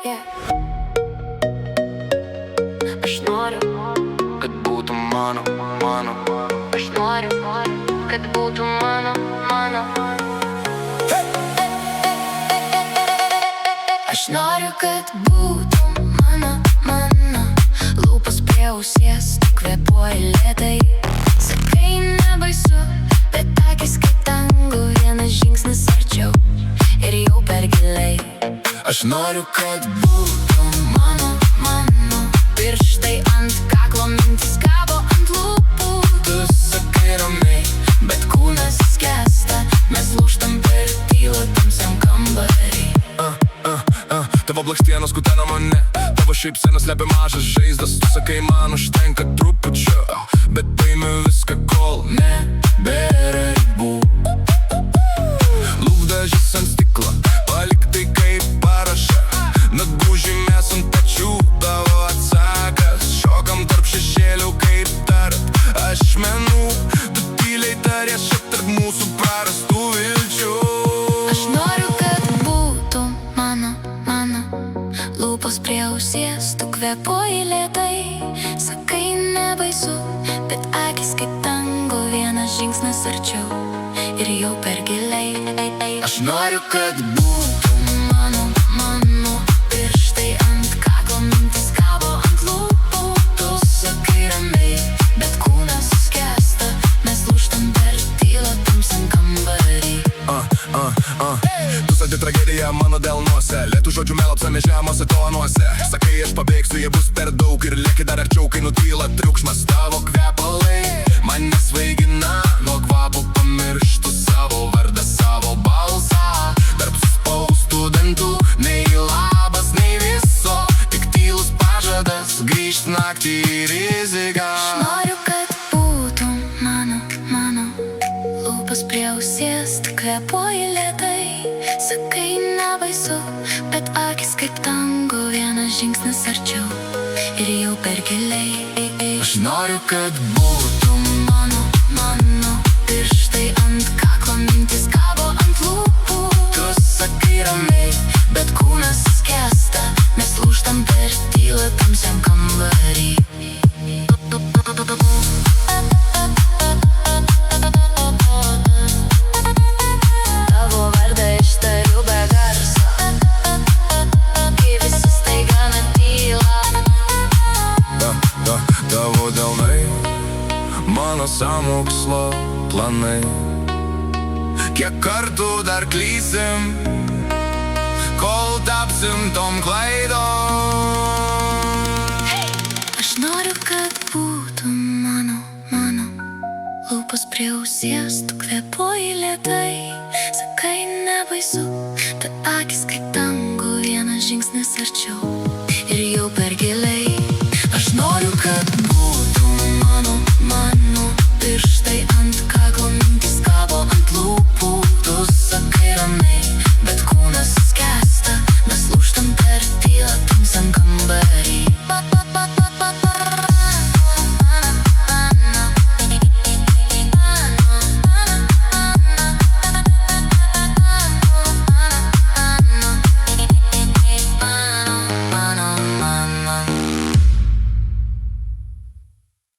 Yeah. Aš noriu, kad būtum mano. Aš noriu, kad būtum mano. Aš noriu, kad būtum mano. Lūpas prie ausies, tu kvėpuoji lėtai. Sakai nebaisu, bet akis kaip tango. Vienas žingsnis arčiau ir jau per giliai. Aš noriu, kad būtum mano. Pirštai ant kaklo, mintis kabo ant lūpų. Tu sakai ramiai, bet kūnas skęsta. Mes lūžtam per tylą tamsiam kambarį. Tavo blakstienos kutena mane, tavo šypsenos slepia mažas žaizdas. Tu sakai, man užtenka trupučio, bet paimi viską, kol nebėra ribų. Lūpdažis ant stiklo, palik tai kaip parašą. Nagūžimės ant pečių, tavo atsakas. Šokam tarp šešėlių kaip tarp ašmenų. Tu tyliai tariesi tarp mūsų prarastų vilčių. Aš noriu, kad būtum mano. Lūpos prie ausies, tu kvėpuoji lėtai. Sakai nebaisu, bet akis kaip tango. Vienas žingsnis arčiau ir jau per giliai. Aš noriu, kad būtum mano. Pirštai ant kaklo, mintis kabo ant lūpų. Tu sakai ramiai, bet kūnas skęsta. Mes lūžtam per tylą tamsiam kambarį. Tu sadi tragedija mano delnuose. Lėtų žodžių melapsame žemose tonuose. Sakai, aš pabėgsiu, jie bus per daug. Ir lieki dar arčiau, kai nutyla triukšmas. Tavo kvepalai mane svaigina. Nuo kvapo pamirštu savo vardą, savo balsą. Tarp suspaustų dantų, nei labas, nei viso. Tik tylus pažadas grįžt naktį į riziką. Aš noriu, kad būtum mano. Lūpas prie ausies, tu kvėpuoji lėtai. Sakai nebaisu, bet akis kaip tango. Vienas žingsnis arčiau ir jau per giliai. Aš noriu, kad būtum mano. Pirštai ant kaklo, mintis kabo ant lūpų. Tu sakai ramiai, bet kūnas skęsta. Mes lūžtam per tylą tamsiam kambarį. Tavo vardą ištariu be garso, kai visi staiga nutyla. Tavo delnai, mano sąmokslo planai. Kiek kartų dar klysim, kol tapsim tom klaidom. Aš noriu, kad būtum mano. Lūpas prie ausies, tu kvėpuoji lėtai. Sakai nebaisu, bet akis kaip tango. Vienas žingsnis arčiau